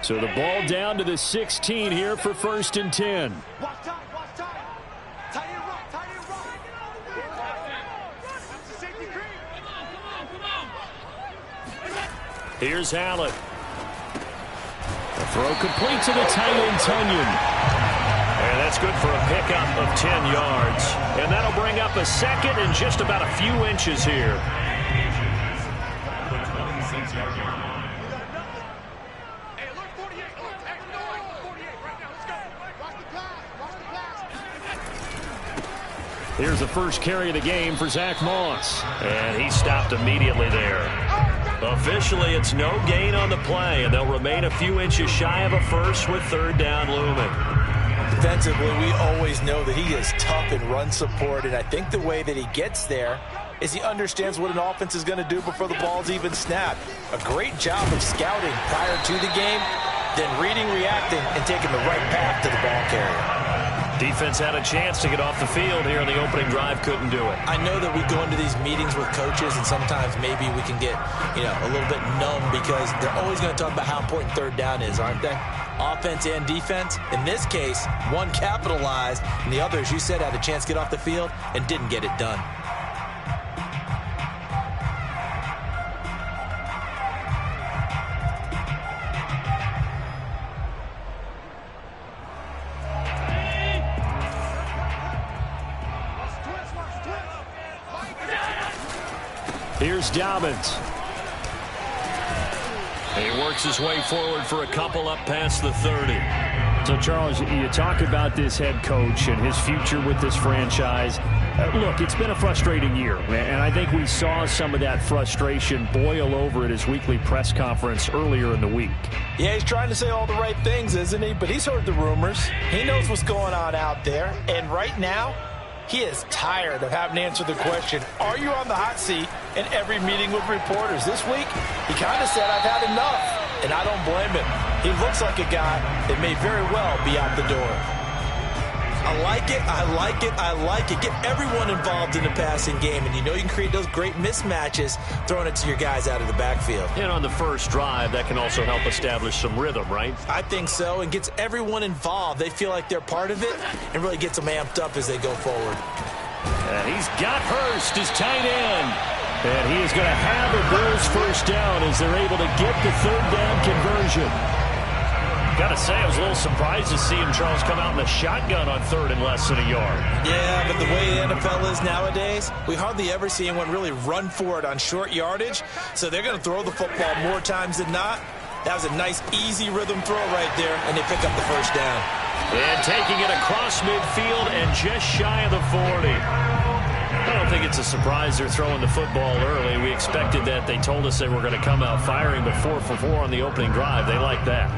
So the ball down to the 16 here for 1st and 10. Here's Allen. The throw complete to the tight end, Tonyan. And that's good for a pickup of 10 yards. And that'll bring up a second and just about a few inches here. Here's the first carry of the game for Zach Moss. And he stopped immediately there. Officially, it's no gain on the play, and they'll remain a few inches shy of a first with 3rd down looming. Defensively, we always know that he is tough in run support, and I think the way that he gets there is he understands what an offense is going to do before the ball's even snapped. A great job of scouting prior to the game, then reading, reacting, and taking the right path to the ball carrier. Defense had a chance to get off the field here in the opening drive, couldn't do it. I know that we go into these meetings with coaches, and sometimes maybe we can get, a little bit numb because they're always going to talk about how important 3rd down is, aren't they? Offense and defense. In this case, one capitalized, and the other, as you said, had a chance to get off the field and didn't get it done. Here's Dobbins. He works his way forward for a couple up past the 30. So, Charles, you talk about this head coach and his future with this franchise. Look, it's been a frustrating year, and I think we saw some of that frustration boil over at his weekly press conference earlier in the week. Yeah, he's trying to say all the right things, isn't he? But he's heard the rumors. He knows what's going on out there. And right now, he is tired of having to answer the question, are you on the hot seat in every meeting with reporters? This week, he kind of said, I've had enough, and I don't blame him. He looks like a guy that may very well be out the door. I like it, I like it, I like it. Get everyone involved in the passing game, and you know you can create those great mismatches throwing it to your guys out of the backfield. And on the first drive, that can also help establish some rhythm, right? I think so, and gets everyone involved. They feel like they're part of it, and really gets them amped up as they go forward. And he's got Hurst as tight end. And he is going to have a Bills first down as they're able to get the 3rd down conversion. Got to say, I was a little surprised to see him, Charles, come out in the shotgun on 3rd and less than a yard. Yeah, but the way the NFL is nowadays, we hardly ever see anyone really run for it on short yardage. So they're going to throw the football more times than not. That was a nice, easy rhythm throw right there, and they pick up the first down. And taking it across midfield and just shy of the 40. I don't think it's a surprise they're throwing the football early. We expected that. They told us they were going to come out firing, but 4 for 4 on the opening drive. They like that.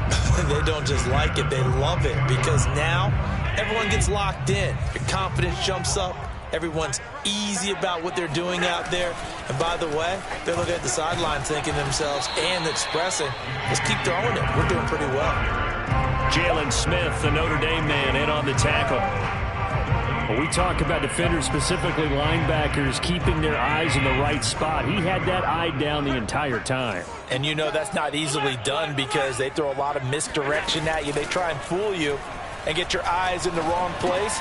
They don't just like it, they love it, because now everyone gets locked in. Your confidence jumps up. Everyone's easy about what they're doing out there. And by the way, they're looking at the sideline thinking to themselves and expressing, let's keep throwing it. We're doing pretty well. Jalen Smith, the Notre Dame man, in on the tackle. When we talk about defenders, specifically linebackers, keeping their eyes in the right spot, he had that eye down the entire time. And you know that's not easily done because they throw a lot of misdirection at you. They try and fool you and get your eyes in the wrong place.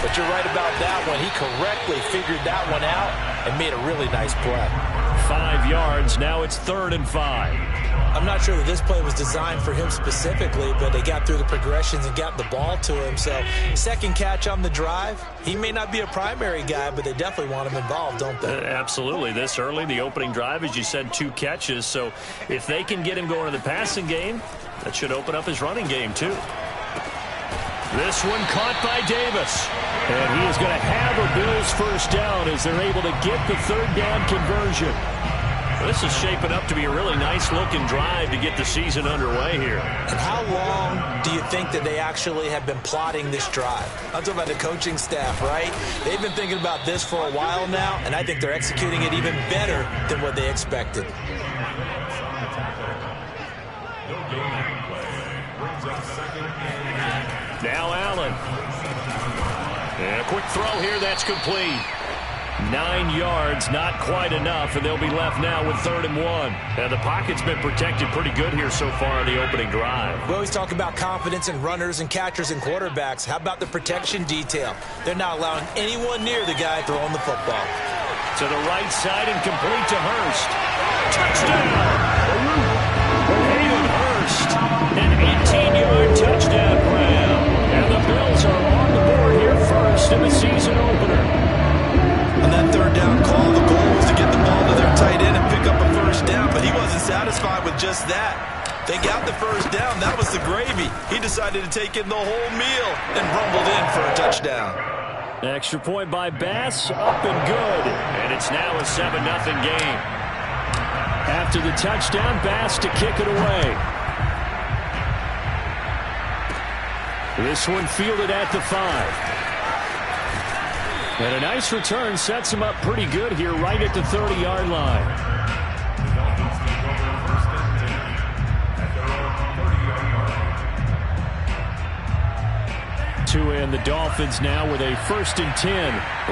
But you're right about that one. He correctly figured that one out and made a really nice play. 5 yards. Now it's 3rd and 5. I'm not sure that this play was designed for him specifically, but they got through the progressions and got the ball to him. So, second catch on the drive. He may not be a primary guy, but they definitely want him involved, don't they? Absolutely. This early, the opening drive, as you said, 2 catches. So, if they can get him going in the passing game, that should open up his running game, too. This one caught by Davis. And he is going to have a Bills first down as they're able to get the 3rd down conversion. This is shaping up to be a really nice-looking drive to get the season underway here. And how long do you think that they actually have been plotting this drive? I'm talking about the coaching staff, right? They've been thinking about this for a while now, and I think they're executing it even better than what they expected. Now Allen. And a quick throw here, that's complete. 9 yards, not quite enough, and they'll be left now with 3rd and 1. And the pocket's been protected pretty good here so far on the opening drive. We always talk about confidence in runners and catchers and quarterbacks. How about the protection detail? They're not allowing anyone near the guy throwing the football. To the right side and complete to Hurst. Touchdown! Hayden Hurst, an 18-yard touchdown grab. And the Bills are on the board here first in the season opener. On that 3rd down call, the goal was to get the ball to their tight end and pick up a 1st down, but he wasn't satisfied with just that. They got the 1st down. That was the gravy. He decided to take in the whole meal and rumbled in for a touchdown. Extra point by Bass, up and good. And it's now a 7-0 game. After the touchdown, Bass to kick it away. This one fielded at the 5. And a nice return sets him up pretty good here right at the 30-yard line. And the Dolphins now with a 1st and 10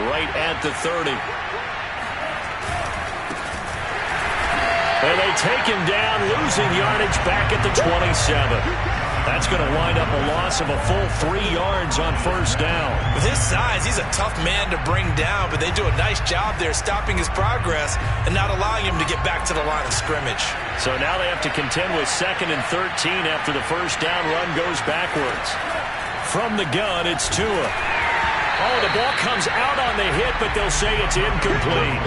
right at the 30. And they take him down, losing yardage back at the 27. That's going to wind up a loss of a full 3 yards on 1st down. With his size, he's a tough man to bring down, but they do a nice job there stopping his progress and not allowing him to get back to the line of scrimmage. So now they have to contend with 2nd and 13 after the 1st down run goes backwards. From the gun, it's Tua. Oh, the ball comes out on the hit, but they'll say it's incomplete.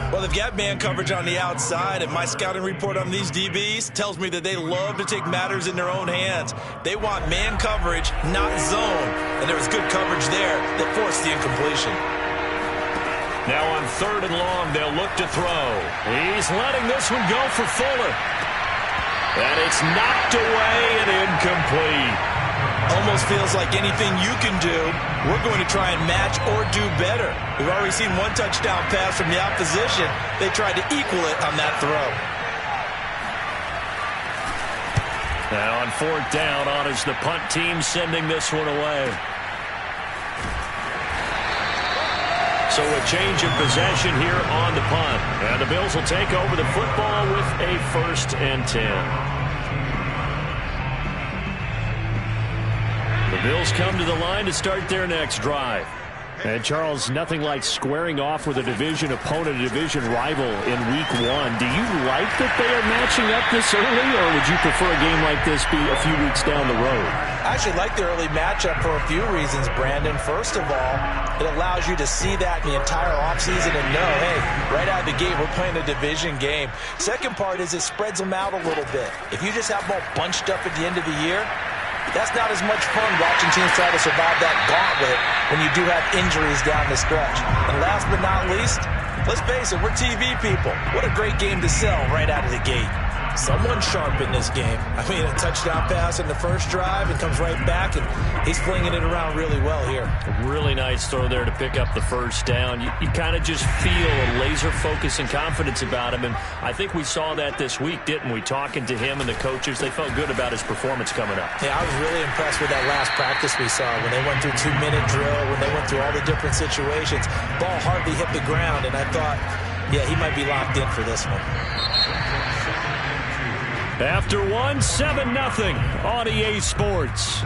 Well, they've got man coverage on the outside, and my scouting report on these DBs tells me that they love to take matters in their own hands. They want man coverage, not zone. And there was good coverage there that forced the incompletion. Now on 3rd and long, they'll look to throw. He's letting this one go for Fuller. And it's knocked away and incomplete. Almost feels like anything you can do, we're going to try and match or do better. We've already seen one touchdown pass from the opposition. They tried to equal it on that throw. Now on 4th down, on is the punt team sending this one away. So a change of possession here on the punt. And the Bills will take over the football with a 1st and 10. The Bills come to the line to start their next drive. And, Charles, nothing like squaring off with a division opponent, a division rival in Week 1. Do you like that they are matching up this early, or would you prefer a game like this be a few weeks down the road? I actually like the early matchup for a few reasons, Brandon. First of all, it allows you to see that in the entire offseason and know, hey, right out of the gate, we're playing a division game. Second part is it spreads them out a little bit. If you just have them all bunched up at the end of the year, that's not as much fun watching teams try to survive that gauntlet when you do have injuries down the stretch. And last but not least, let's face it, we're TV people. What a great game to sell right out of the gate. Someone sharp in this game. I mean, a touchdown pass in the 1st drive and comes right back, and he's flinging it around really well here. A really nice throw there to pick up the 1st down. You kind of just feel a laser focus and confidence about him, and I think we saw that this week, didn't we? Talking to him and the coaches, they felt good about his performance coming up. Yeah, I was really impressed with that last practice we saw when they went through 2-minute drill, when they went through all the different situations. Ball hardly hit the ground, and I thought, yeah, he might be locked in for this one. After 7-0 on EA Sports.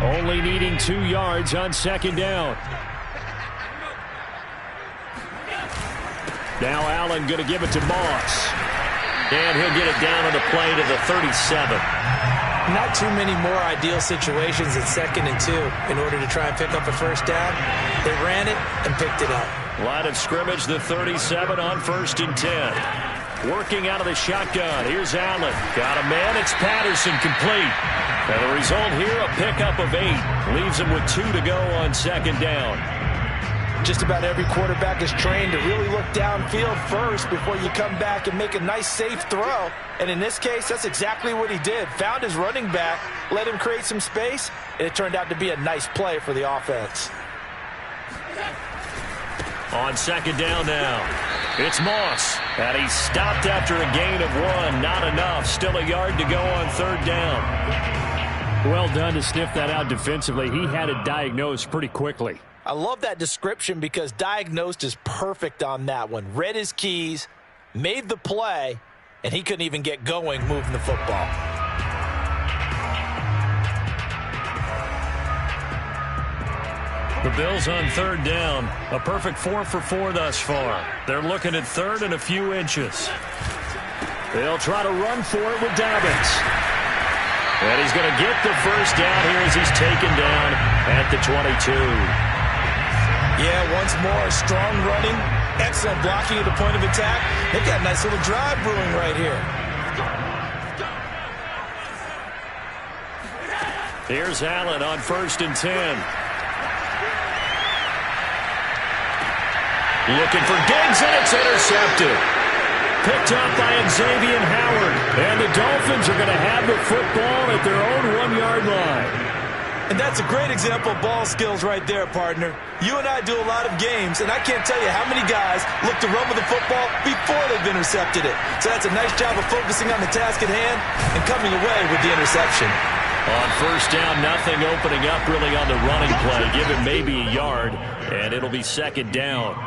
Only needing 2 yards on 2nd down. Now Allen going to give it to Moss. And he'll get it down on the play to the 37. Not too many more ideal situations at 2nd and 2 in order to try and pick up a 1st down. They ran it and picked it up. Line of scrimmage, the 37 on 1st and 10. Working out of the shotgun. Here's Allen. Got a man. It's Patterson complete. And the result here, a pickup of 8. Leaves him with 2 to go on 2nd down. Just about every quarterback is trained to really look downfield first before you come back and make a nice, safe throw. And in this case, that's exactly what he did. Found his running back, let him create some space, and it turned out to be a nice play for the offense. On 2nd down now. It's Moss, and he's stopped after a gain of 1. Not enough. Still a yard to go on 3rd down. Well done to sniff that out defensively. He had it diagnosed pretty quickly. I love that description because diagnosed is perfect on that one. Read his keys, made the play, and he couldn't even get going moving the football. The Bills on 3rd down. A perfect 4 for 4 thus far. They're looking at 3rd and a few inches. They'll try to run for it with Dobbins. And he's going to get the 1st down here as he's taken down at the 22. Yeah, once more, strong running, excellent blocking at the point of attack. They've got a nice little drive brewing right here. Here's Allen on 1st and 10. Looking for Diggs, and it's intercepted. Picked up by Xavier Howard. And the Dolphins are going to have the football at their own 1-yard line. And that's a great example of ball skills right there, partner. You and I do a lot of games, and I can't tell you how many guys look to run with the football before they've intercepted it. So that's a nice job of focusing on the task at hand and coming away with the interception. On 1st down, nothing opening up really on the running play. Give him maybe a yard, and it'll be 2nd down.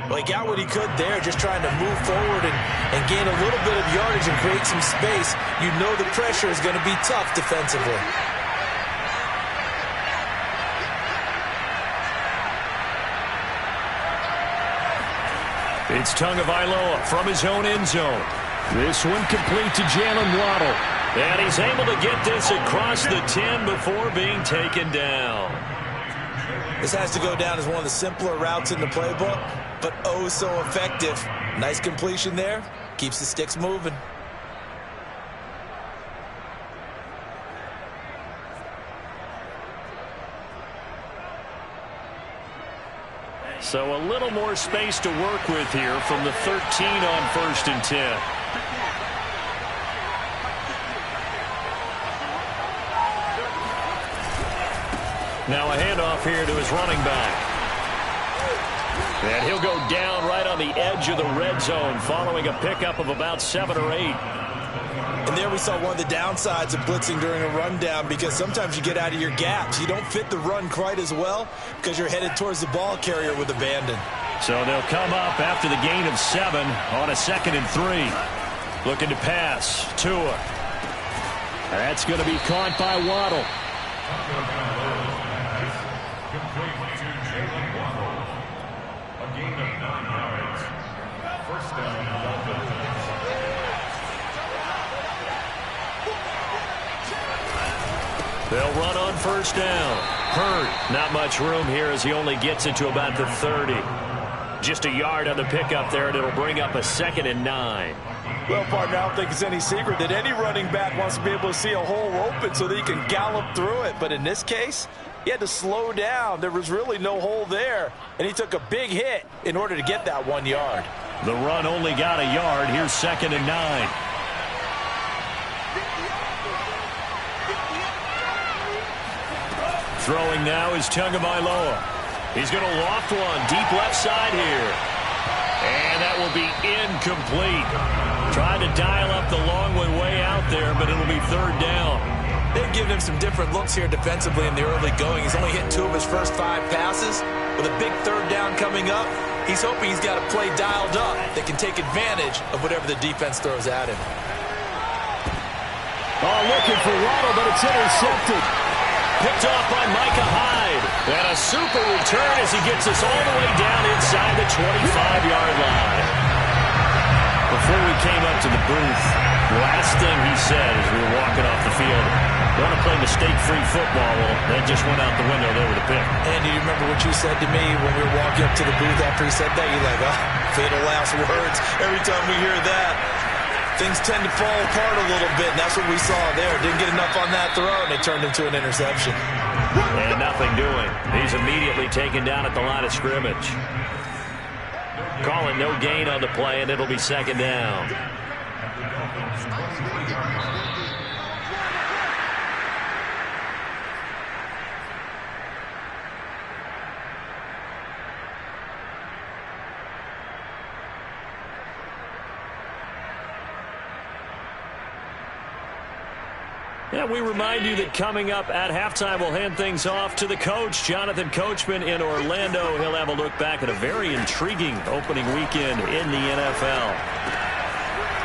Well, he got what he could there, just trying to move forward and gain a little bit of yardage and create some space. You know the pressure is going to be tough defensively. It's Tagovailoa from his own end zone. This one complete to Jalen Waddle. And he's able to get this across the 10 before being taken down. This has to go down as one of the simpler routes in the playbook, but oh so effective. Nice completion there. Keeps the sticks moving. So a little more space to work with here from the 13 on 1st and 10. Now a handoff here to his running back. And he'll go down right on the edge of the red zone following a pickup of about 7 or 8. And there we saw one of the downsides of blitzing during a rundown, because sometimes you get out of your gaps. You don't fit the run quite as well because you're headed towards the ball carrier with abandon. So they'll come up after the gain of 7 on a 2nd and 3. Looking to pass. Tua. That's going to be caught by Waddle. They'll run on 1st down. Hurd, not much room here as he only gets it to about the 30. Just a yard on the pickup there, and it'll bring up a 2nd and 9. Well, partner, I don't think it's any secret that any running back wants to be able to see a hole open so that he can gallop through it. But in this case, he had to slow down. There was really no hole there, and he took a big hit in order to get that 1 yard. The run only got a yard. Here's 2nd and 9. Throwing now is Tagovailoa. He's going to loft one deep left side here. And that will be incomplete. Tried to dial up the long way out there, but it'll be 3rd down. They've given him some different looks here defensively in the early going. He's only hit 2 of his first 5 passes. With a big 3rd down coming up, he's hoping he's got a play dialed up that can take advantage of whatever the defense throws at him. Oh, looking for Waddle, but it's intercepted. Picked off by Micah Hyde. And a super return as he gets us all the way down inside the 25-yard line. Before we came up to the booth, the last thing he said as we were walking off the field, want to play mistake-free football. Well, that just went out the window there with a pick. And do you remember what you said to me when we were walking up to the booth after he said that? You're like, oh, fatal last words. Every time we hear that, things tend to fall apart a little bit, and that's what we saw there. Didn't get enough on that throw, and it turned into an interception. And nothing doing. He's immediately taken down at the line of scrimmage. Calling no gain on the play, and it'll be 2nd down. And we remind you that coming up at halftime, we'll hand things off to the coach, Jonathan Coachman in Orlando. He'll have a look back at a very intriguing opening weekend in the NFL.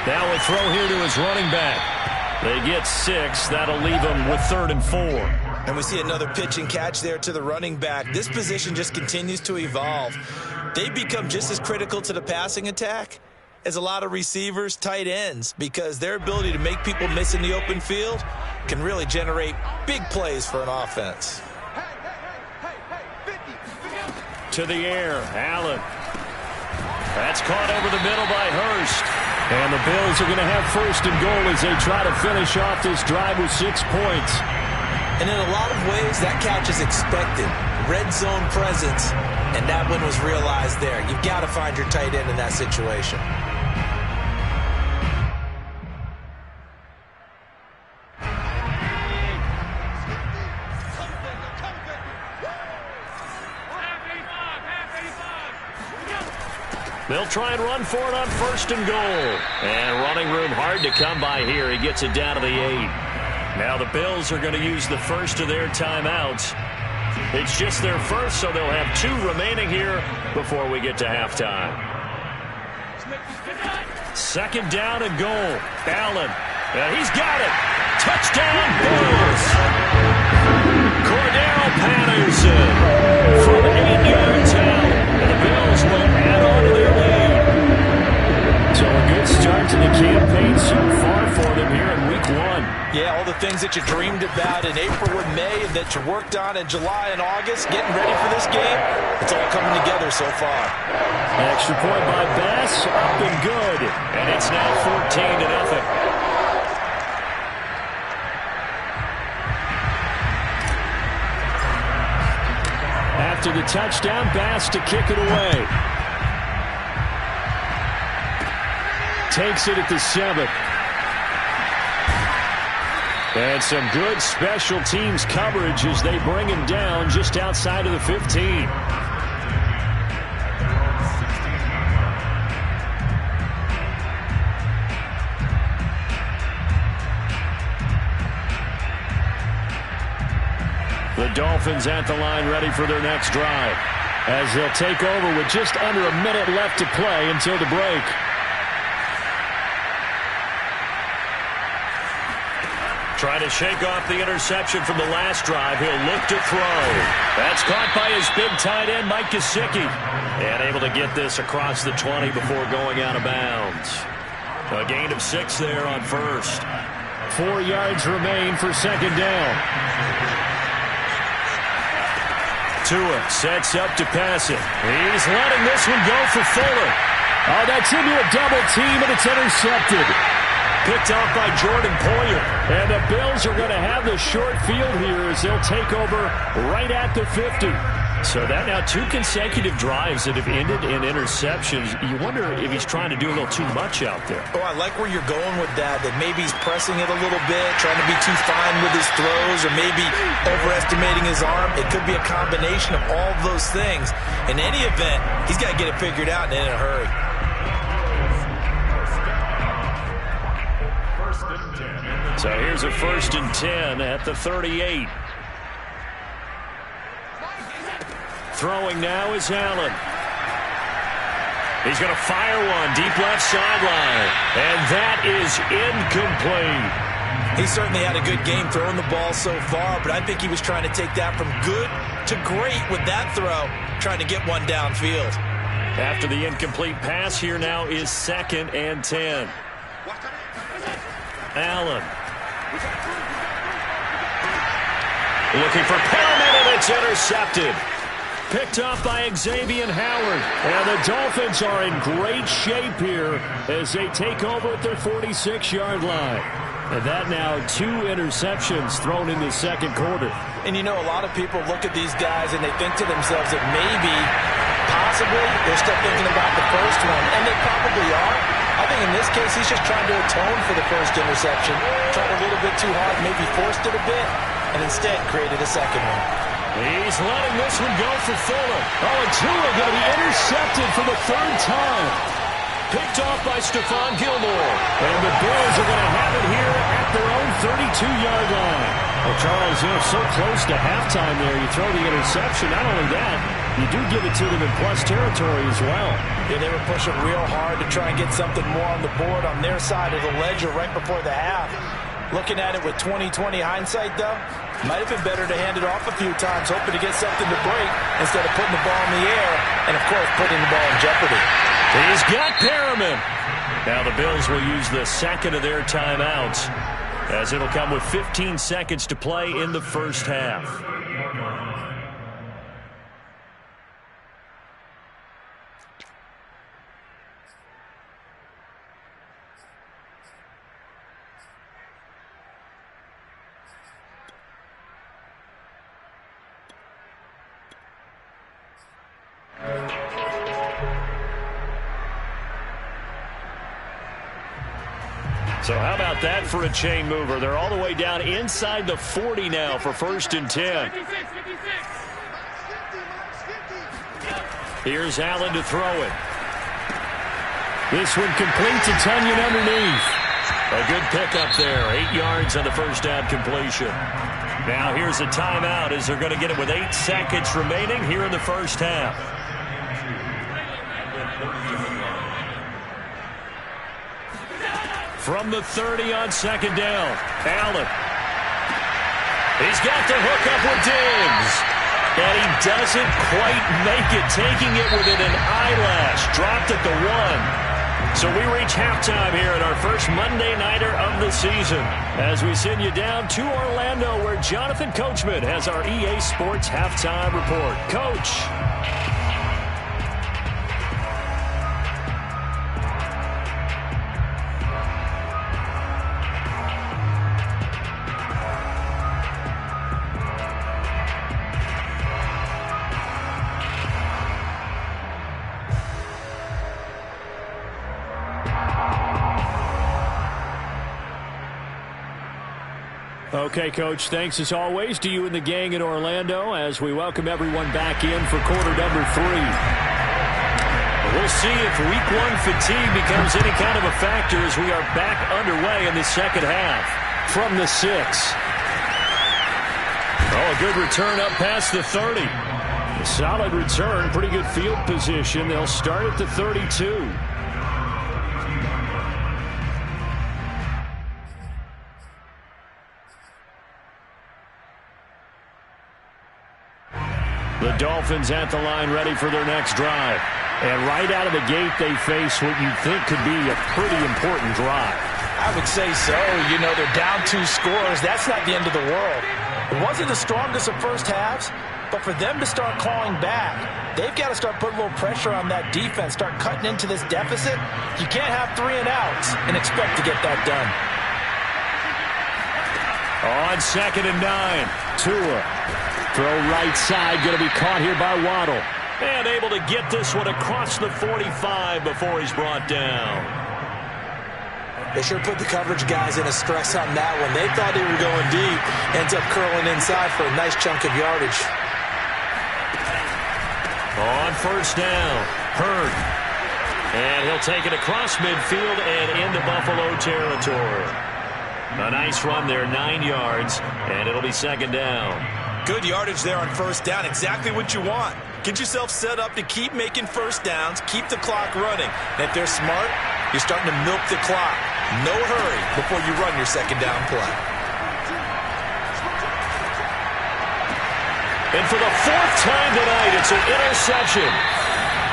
Now a throw here to his running back. They get 6. That'll leave them with 3rd and 4. And we see another pitch and catch there to the running back. This position just continues to evolve. They become just as critical to the passing attack as a lot of receivers, tight ends, because their ability to make people miss in the open field can really generate big plays for an offense. To the air, Allen. That's caught over the middle by Hurst. And the Bills are going to have 1st and goal as they try to finish off this drive with 6 points. And in a lot of ways, that catch is expected. Red zone presence, and that one was realized there. You've got to find your tight end in that situation. They'll try and run for it on 1st and goal. And running room hard to come by here. He gets it down to the 8. Now the Bills are going to use the first of their timeouts. It's just their first, so they'll have 2 remaining here before we get to halftime. 2nd down and goal. Allen. He's got it. Touchdown, Bills. Cordero Patterson from 8 yards out. And the Bills will add on to their lead. So a good start to the campaign so far for them here in week 1. Yeah, all the things that you dreamed about in April and May and that you worked on in July and August, getting ready for this game, it's all coming together so far. Extra point by Bass, up and good. And it's now 14-0. After the touchdown, Bass to kick it away. Takes it at the 7. And some good special teams coverage as they bring him down just outside of the 15. The Dolphins at the line ready for their next drive as they'll take over with just under a minute left to play until the break. Trying to shake off the interception from the last drive. He'll look to throw. That's caught by his big tight end, Mike Gesicki. And able to get this across the 20 before going out of bounds. A gain of 6 there on 1st. 4 yards remain for 2nd down. Tua sets up to pass it. He's letting this one go for Fuller. Oh, that's into a double team, and it's intercepted. Picked off by Jordan Poyer. And the Bills are going to have the short field here as they'll take over right at the 50. So that now 2 consecutive drives that have ended in interceptions. You wonder if he's trying to do a little too much out there. Oh, I like where you're going with that maybe he's pressing it a little bit, trying to be too fine with his throws, or maybe overestimating his arm. It could be a combination of all of those things. In any event, he's got to get it figured out and in a hurry. So here's a 1st and 10 at the 38. Throwing now is Allen. He's going to fire one deep left sideline. And that is incomplete. He certainly had a good game throwing the ball so far, but I think he was trying to take that from good to great with that throw, trying to get one downfield. After the incomplete pass, here now is 2nd and 10. Allen. Looking for Perriman, and it's intercepted. Picked off by Xavier Howard. And the Dolphins are in great shape here as they take over at their 46-yard line. And that now 2 interceptions thrown in the 2nd quarter. And you know, a lot of people look at these guys and they think to themselves that maybe, possibly, they're still thinking about the first one. And they probably are. I think in this case, he's just trying to atone for the first interception. Tried a little bit too hard, maybe forced it a bit, and instead created a 2nd one. He's letting this one go for Fuller. Oh, and Tua going to be intercepted for the 3rd time. Picked off off by Stephon Gilmore. And the Bills are going to have it here at their own 32-yard line. Well, Charles, so close to halftime there. You throw the interception. Not only that, you do give it to them in plus territory as well. Yeah, they were pushing real hard to try and get something more on the board on their side of the ledger right before the half. Looking at it with 20/20 hindsight, though, might have been better to hand it off a few times, hoping to get something to break instead of putting the ball in the air and, of course, putting the ball in jeopardy. He's got Perriman. Now the Bills will use the second of their timeouts, as it'll come with 15 seconds to play in the first half. So how about that for a chain mover? They're all the way down inside the 40 now for 1st and 10. Here's Allen to throw it. This one complete to Tunyon underneath. A good pickup there. 8 yards on the first down completion. Now here's a timeout as they're going to get it with 8 seconds remaining here in the first half. From the 30 on 2nd down, Allen. He's got the hook up with Diggs. And he doesn't quite make it, taking it within an eyelash. Dropped at the 1. So we reach halftime here at our first Monday Nighter of the season, as we send you down to Orlando, where Jonathan Coachman has our EA Sports Halftime Report. Coach. Okay, Coach, thanks as always to you and the gang in Orlando as we welcome everyone back in for quarter number 3. We'll see if week 1 fatigue becomes any kind of a factor as we are back underway in the second half. From the 6. Oh, a good return up past the 30. A solid return, pretty good field position. They'll start at the 32. The Dolphins at the line, ready for their next drive. And right out of the gate, they face what you'd think could be a pretty important drive. I would say so. You know, they're down 2 scores. That's not the end of the world. It wasn't the strongest of first halves, but for them to start clawing back, they've got to start putting a little pressure on that defense, start cutting into this deficit. You can't have 3 and outs and expect to get that done. On 2nd and 9, Tua. Throw right side, going to be caught here by Waddle. And able to get this one across the 45 before he's brought down. They sure put the coverage guys in a stress on that one. They thought they were going deep. Ends up curling inside for a nice chunk of yardage. On 1st down, Hurd. And he'll take it across midfield and into Buffalo territory. A nice run there, 9 yards, and it'll be 2nd down. Good yardage there on 1st down. Exactly what you want. Get yourself set up to keep making 1st downs, keep the clock running. And if they're smart, you're starting to milk the clock. No hurry before you run your 2nd down play. And for the 4th time tonight, it's an interception.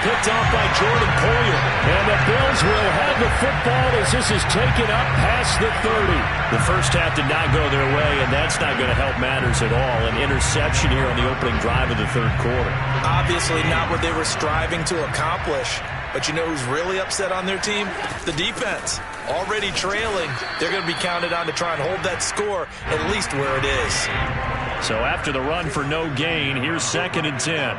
Picked off by Jordan Poyer. And the Bills will have the football as this is taken up past the 30. The first half did not go their way, and that's not going to help matters at all. An interception here on the opening drive of the 3rd quarter. Obviously not what they were striving to accomplish. But you know who's really upset on their team? The defense. Already trailing. They're going to be counted on to try and hold that score at least where it is. So after the run for no gain, here's 2nd and 10.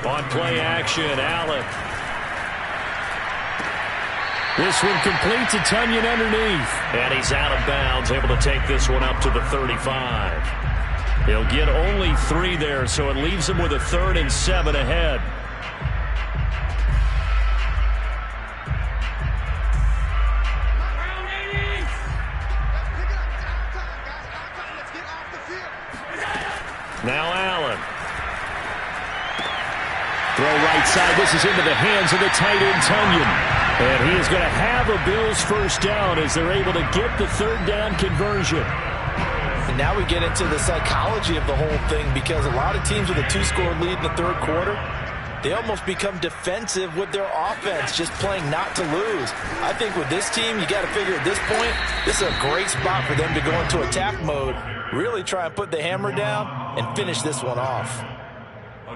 On play action, Allen. This one complete to Tunyon underneath. And he's out of bounds, able to take this one up to the 35. He'll get only 3 there, so it leaves him with a 3rd and 7 ahead. Now Allen. Throw right side. This is into the hands of the tight end, Tonyan. And he is going to have a Bills first down as they're able to get the 3rd down conversion. And now we get into the psychology of the whole thing, because a lot of teams with a 2-score lead in the 3rd quarter, they almost become defensive with their offense, just playing not to lose. I think with this team, you got to figure at this point, this is a great spot for them to go into attack mode, really try and put the hammer down and finish this one off.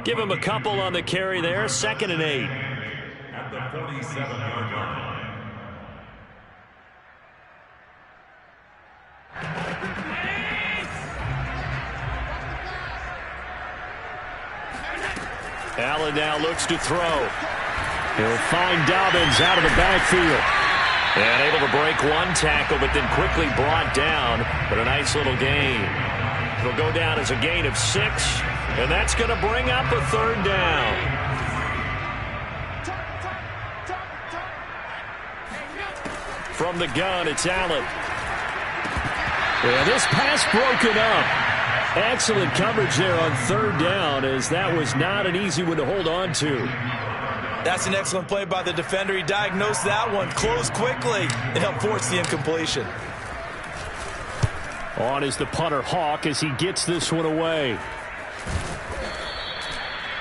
Give him a couple on the carry there. 2nd and 8. At the 47-yard line. Allen now looks to throw. He'll find Dobbins out of the backfield. And able to break 1 tackle, but then quickly brought down. But a nice little gain. It'll go down as a gain of 6. And that's going to bring up a 3rd down. From the gun, it's Allen. Yeah, this pass broken up. Excellent coverage there on 3rd down, as that was not an easy one to hold on to. That's an excellent play by the defender. He diagnosed that one, closed quickly, and helped force the incompletion. On is the punter, Hawk, as he gets this one away.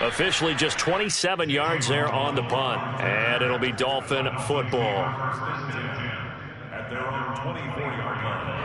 Officially just 27 yards there on the punt. And it'll be Dolphin football. At their own 24-yard line.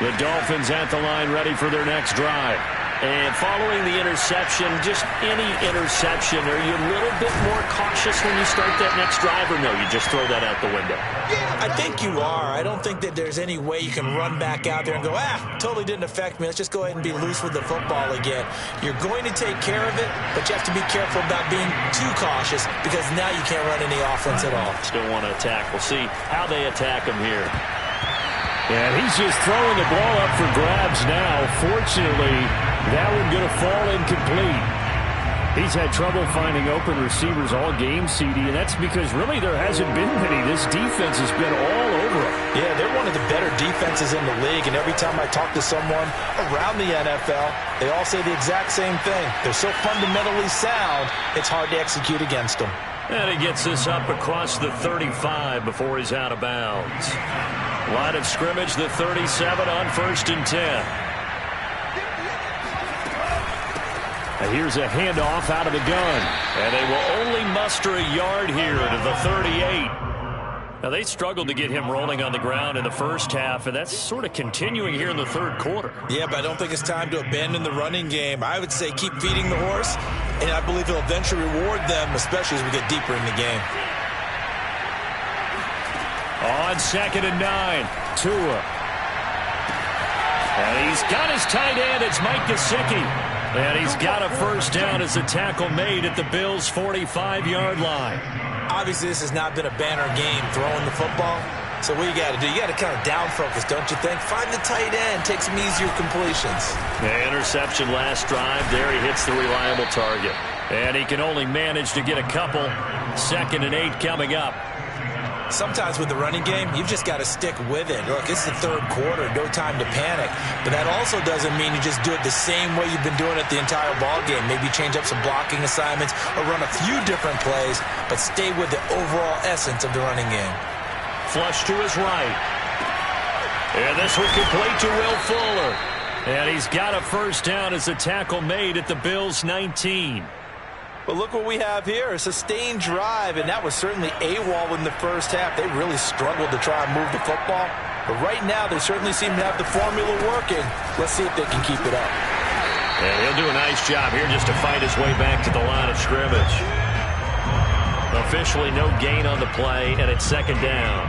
The Dolphins at the line, ready for their next drive. And following the interception, just any interception, are you a little bit more cautious when you start that next drive, or no, you just throw that out the window? Yeah, I think you are. I don't think that there's any way you can run back out there and go, totally didn't affect me. Let's just go ahead and be loose with the football again. You're going to take care of it, but you have to be careful about being too cautious, because now you can't run any offense at all. Still want to attack. We'll see how they attack him here. And he's just throwing the ball up for grabs now. Fortunately, that one going to fall incomplete. He's had trouble finding open receivers all game, CD, and that's because really there hasn't been many. This defense has been all over him. Yeah, they're one of the better defenses in the league, and every time I talk to someone around the NFL, they all say the exact same thing. They're so fundamentally sound, it's hard to execute against them. And he gets this up across the 35 before he's out of bounds. Line of scrimmage, the 37 on 1st and 10. And here's a handoff out of the gun. And they will only muster a yard here to the 38. Now, they struggled to get him rolling on the ground in the first half, and that's sort of continuing here in the 3rd quarter. Yeah, but I don't think it's time to abandon the running game. I would say keep feeding the horse, and I believe he'll eventually reward them, especially as we get deeper in the game. On 2nd and 9, Tua. And he's got his tight end. It's Mike Gesicki. And he's got a first down as a tackle made at the Bills' 45-yard line. Obviously, this has not been a banner game throwing the football. So what you got to do, you got to kind of down focus, don't you think? Find the tight end, take some easier completions. The interception last drive. There he hits the reliable target. And he can only manage to get a couple. 2nd and 8 coming up. Sometimes with the running game, you've just got to stick with it. Look, it's the 3rd quarter, no time to panic. But that also doesn't mean you just do it the same way you've been doing it the entire ball game. Maybe change up some blocking assignments or run a few different plays, but stay with the overall essence of the running game. Flush to his right. And this one complete to Will Fuller. And he's got a first down as a tackle made at the Bills' 19. But look what we have here, a sustained drive, and that was certainly AWOL in the first half. They really struggled to try and move the football. But right now, they certainly seem to have the formula working. Let's see if they can keep it up. And he'll do a nice job here just to fight his way back to the line of scrimmage. Officially no gain on the play, and it's 2nd down.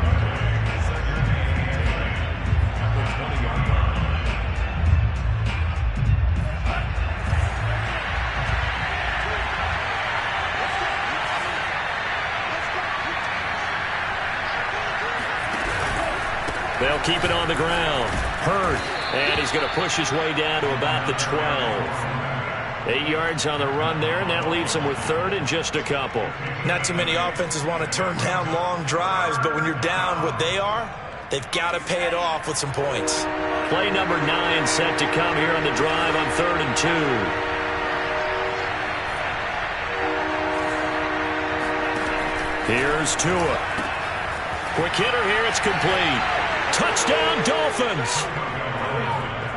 They'll keep it on the ground. Hurd And he's going to push his way down to about the 12. 8 yards on the run there, and that leaves him with third and just a couple. Not too many offenses want to turn down long drives, but when you're down what they are, they've got to pay it off with some points. Play number 9 set to come here on the drive on 3rd and 2. Here's Tua. Quick hitter here, it's complete. Touchdown, Dolphins.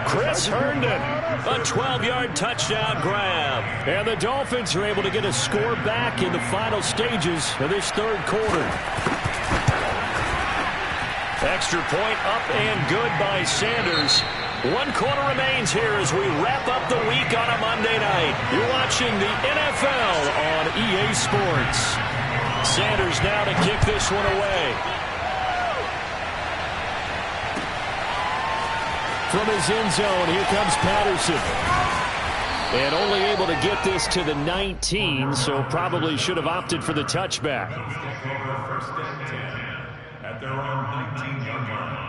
Chris Herndon, a 12-yard touchdown grab. And the Dolphins are able to get a score back in the final stages of this third quarter. Extra point up and good by Sanders. 1 quarter remains here as we wrap up the week on a Monday night. You're watching the NFL on EA Sports. Sanders now to kick this one away. From his end zone, here comes Patterson. And only able to get this to the 19, so probably should have opted for the touchback. First and 10 at their own 19-yard line.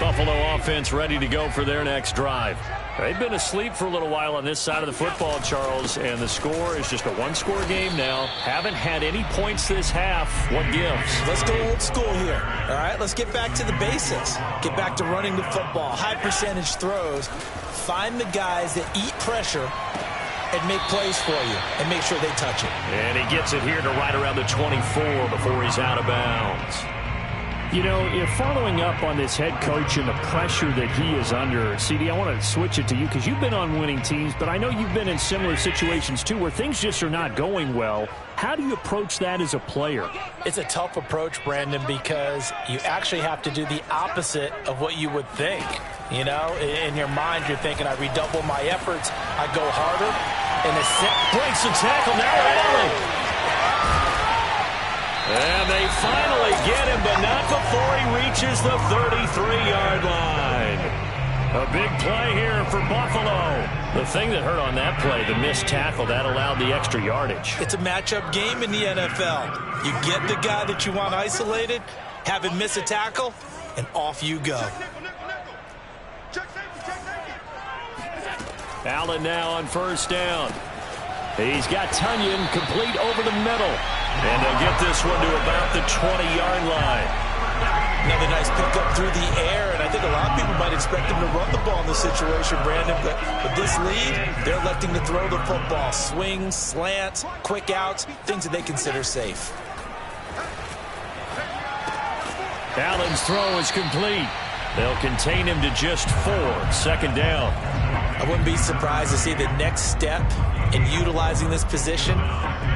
Buffalo offense ready to go for their next drive. They've been asleep for a little while on this side of the football, Charles, and the score is just a one-score game now. Haven't had any points this half. What gives? Let's go old school here. All right, let's get back to the basics. Get back to running the football, high percentage throws. Find the guys that eat pressure and make plays for you and make sure they touch it. And he gets it here to right around the 24 before he's out of bounds. You know, if following up on this head coach and the pressure that he is under, CD, I want to switch it to you because you've been on winning teams, but I know you've been in similar situations too where things just are not going well. How do you approach that as a player? It's a tough approach, Brandon, because you actually have to do the opposite of what you would think. You know, in your mind, you're thinking, I redouble my efforts, I go harder, and breaks the tackle, now Allen. And they finally get him, but not before he reaches the 33-yard line. A big play here for Buffalo. The thing that hurt on that play, the missed tackle, that allowed the extra yardage. It's a matchup game in the NFL. You get the guy that you want isolated, have him miss a tackle, and off you go. Allen now on first down. He's got Tunyon complete over the middle. And they'll get this one to about the 20-yard line. Another nice pickup through the air, and I think a lot of people might expect him to run the ball in this situation, Brandon, but with this lead, they're electing to throw the football. Swings, slants, quick outs, things that they consider safe. Allen's throw is complete. They'll contain him to just 4. Second down. I wouldn't be surprised to see the next step in utilizing this position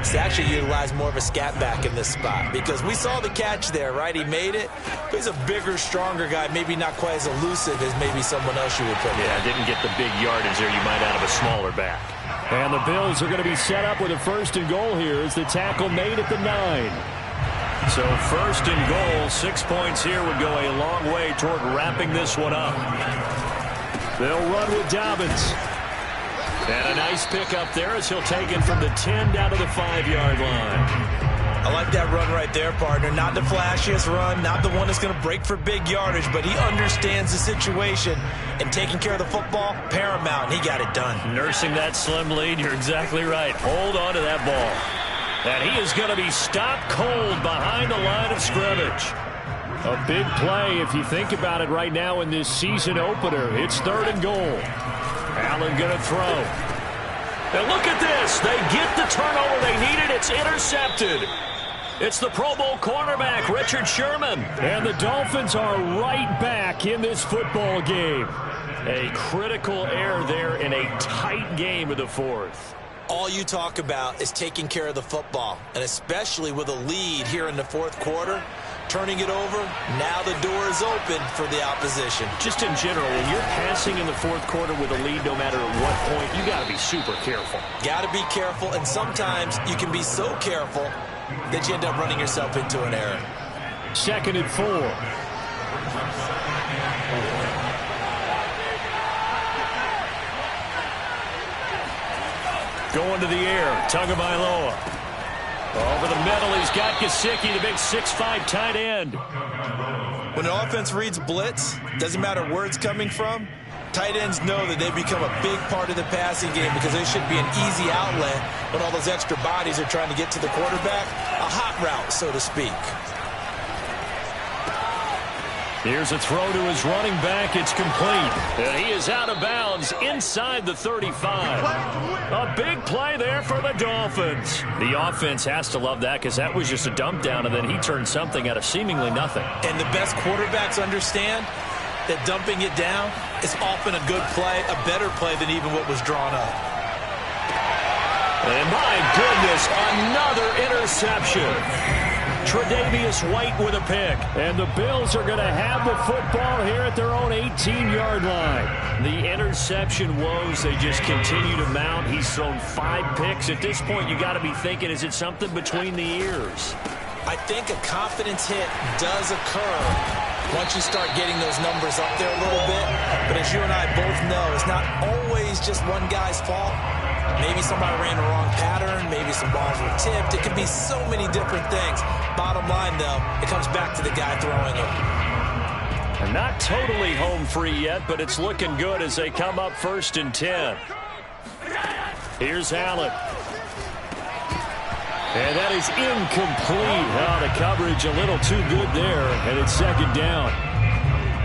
is to actually utilize more of a scat back in this spot, because we saw the catch there, right? He made it, but he's a bigger, stronger guy, maybe not quite as elusive as maybe someone else you would put there. Yeah, didn't get the big yardage there you might out of a smaller back. And the Bills are going to be set up with a first and goal here as the tackle made at the 9. So first and goal, 6 points here would go a long way toward wrapping this one up. They'll run with Dobbins. And a nice pickup there as he'll take it from the 10 down to the 5-yard line. I like that run right there, partner. Not the flashiest run, not the one that's going to break for big yardage, but he understands the situation, and taking care of the football, paramount, and he got it done. Nursing that slim lead, you're exactly right. Hold on to that ball. And he is going to be stopped cold behind the line of scrimmage. A big play if you think about it right now in this season opener. It's 3rd and goal. Allen going to throw. And look at this. They get the turnover they needed. It's intercepted. It's the Pro Bowl cornerback, Richard Sherman. And the Dolphins are right back in this football game. A critical error there in a tight game of the 4th. All you talk about is taking care of the football, and especially with a lead here in the 4th quarter. Turning it over, now the door is open for the opposition. Just in general, when you're passing in the 4th quarter with a lead, no matter at what point, you got to be super careful. Got to be careful, and sometimes you can be so careful that you end up running yourself into an error. 2nd and 4. Going to the air, Tagovailoa. Over the middle, he's got Gesicki, the big 6'5" tight end. When the offense reads blitz, doesn't matter where it's coming from, tight ends know that they become a big part of the passing game because they should be an easy outlet when all those extra bodies are trying to get to the quarterback. A hot route, so to speak. Here's a throw to his running back. It's complete. And he is out of bounds inside the 35. A big play there for the Dolphins. The offense has to love that because that was just a dump down, and then he turned something out of seemingly nothing. And the best quarterbacks understand that dumping it down is often a good play, a better play than even what was drawn up. And my goodness, another interception. Tre'Davious White with a pick. And the Bills are going to have the football here at their own 18-yard line. The interception woes, they just continue to mount. He's thrown 5 picks. At this point, you got to be thinking, is it something between the ears? I think a confidence hit does occur once you start getting those numbers up there a little bit. But as you and I both know, it's not always just one guy's fault. Maybe somebody ran the wrong pattern. Maybe some balls were tipped. It could be so many different things. Bottom line, though, it comes back to the guy throwing it. And not totally home free yet, but it's looking good as they come up 1st and 10. Here's Allen. And that is incomplete. Oh, the coverage a little too good there, and it's 2nd down.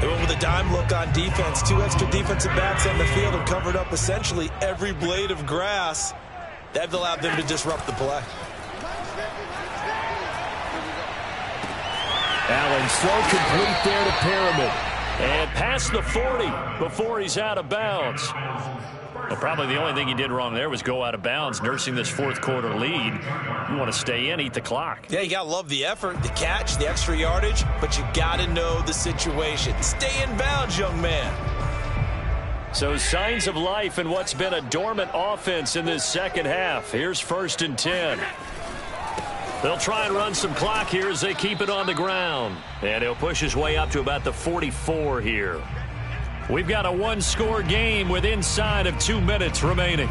They went with a dime look on defense. 2 extra defensive backs on the field and covered up essentially every blade of grass. That allowed them to disrupt the play. Allen's throw complete there to Perriman. And past the 40 before he's out of bounds. Well, probably the only thing he did wrong there was go out of bounds, nursing this 4th quarter lead. You want to stay in, eat the clock. Yeah, you got to love the effort, the catch, the extra yardage, but you got to know the situation. Stay in bounds, young man. So signs of life in what's been a dormant offense in this 2nd half. Here's 1st and 10. They'll try and run some clock here as they keep it on the ground. And he'll push his way up to about the 44 here. We've got a 1-score game with inside of 2 minutes remaining.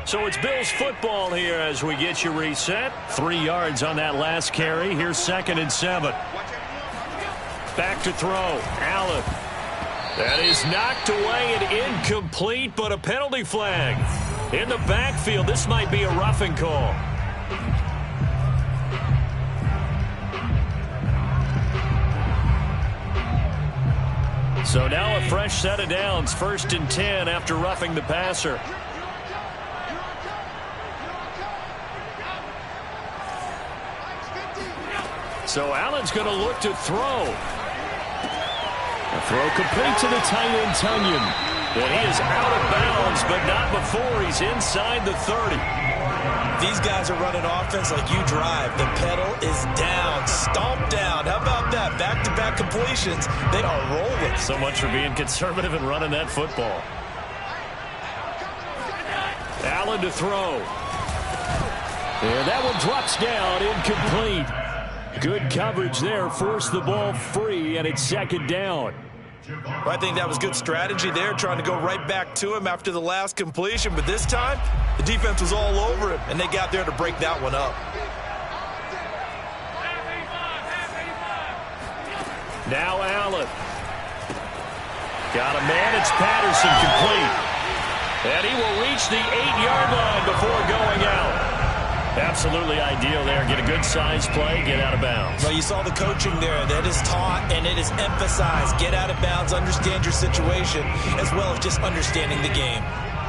So it's Bills football here as we get you reset. 3 yards on that last carry. Here's 2nd and 7. Back to throw. Allen. That is knocked away and incomplete, but a penalty flag. In the backfield, this might be a roughing call. So now a fresh set of downs. 1st and 10 after roughing the passer. So Allen's going to look to throw. A throw complete to the tight end, Tunyon. And he is out of bounds, but not before he's inside the 30. These guys are running offense like you drive. The pedal is down, stomped down. How about that? Back-to-back completions. They are rolling. So much for being conservative and running that football. Allen to throw. And that one drops down, incomplete. Good coverage there, forced the ball free, and it's 2nd down. Well, I think that was good strategy there, trying to go right back to him after the last completion. But this time, the defense was all over him, and they got there to break that one up. Now Allen. Got a man. It's Patterson complete. And he will reach the 8-yard line before going out. Absolutely ideal there. Get a good size play, get out of bounds. Well, you saw the coaching there. That is taught and it is emphasized. Get out of bounds, understand your situation, as well as just understanding the game.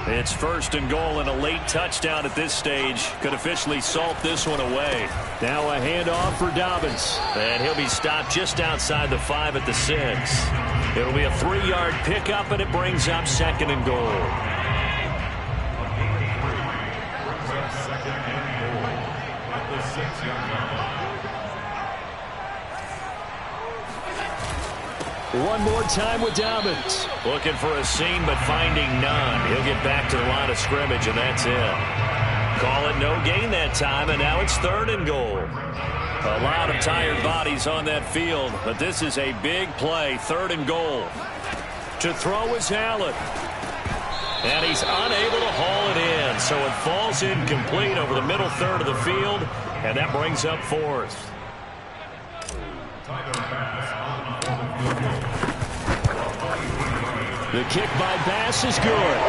It's 1st and goal, and a late touchdown at this stage could officially salt this one away. Now a handoff for Dobbins. And he'll be stopped just outside the 5 at the 6. It'll be a 3-yard pickup, and it brings up 2nd and goal. One more time with Dobbins. Looking for a seam, but finding none. He'll get back to the line of scrimmage, and that's it. Call it no gain that time, and now it's 3rd and goal. A lot of tired bodies on that field, but this is a big play. 3rd and goal. To throw is Allen. And he's unable to haul it in. So it falls incomplete over the middle third of the field. And that brings up fourth. The kick by Bass is good.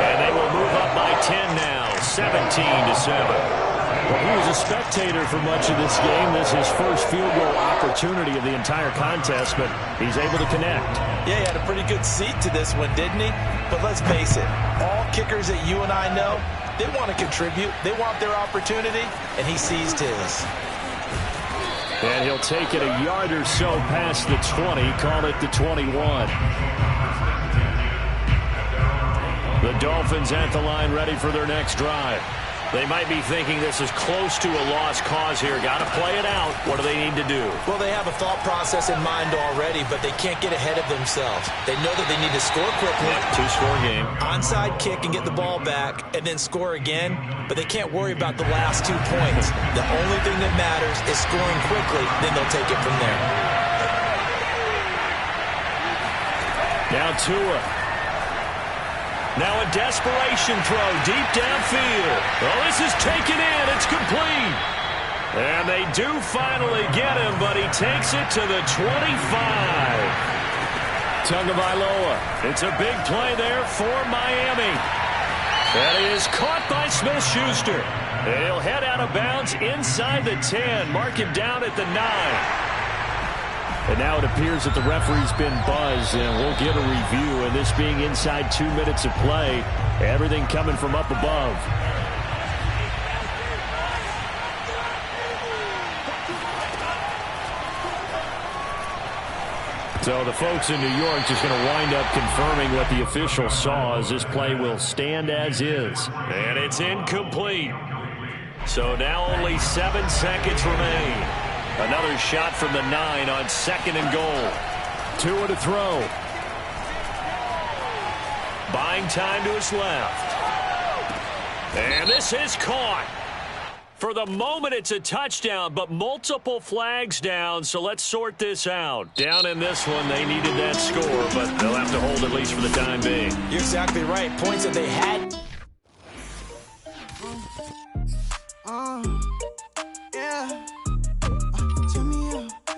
And they will move up by 10 now, 17-7. Well, he was a spectator for much of this game. This is his first field goal opportunity of the entire contest, but he's able to connect. Yeah, he had a pretty good seat to this one, didn't he? But let's face it, all kickers that you and I know, they want to contribute. They want their opportunity, and he seized his. And he'll take it a yard or so past the 20, call it the 21. The Dolphins at the line ready for their next drive. They might be thinking this is close to a lost cause here. Got to play it out. What do they need to do? Well, they have a thought process in mind already, but they can't get ahead of themselves. They know that they need to score quickly. Two-score game. Onside kick and get the ball back and then score again, but they can't worry about the last 2 points. The only thing that matters is scoring quickly, then they'll take it from there. Now Tua. Now a desperation throw deep downfield. Oh, this is taken in. It's complete. And they do finally get him, but he takes it to the 25. Tagovailoa. It's a big play there for Miami. That is caught by Smith-Schuster. And he'll head out of bounds inside the 10. Mark him down at the 9. And now it appears that the referee's been buzzed, and we'll get a review. And this being inside 2 minutes of play, everything coming from up above. So the folks in New York just going to wind up confirming what the official saw, as this play will stand as is. And it's incomplete. So now only 7 seconds remain. Another shot from the 9 on 2nd and goal. Tua to throw. Buying time to his left. And this is caught. For the moment, it's a touchdown, but multiple flags down, so let's sort this out. Down in this one, they needed that score, but they'll have to hold at least for the time being. You're exactly right. Points that they had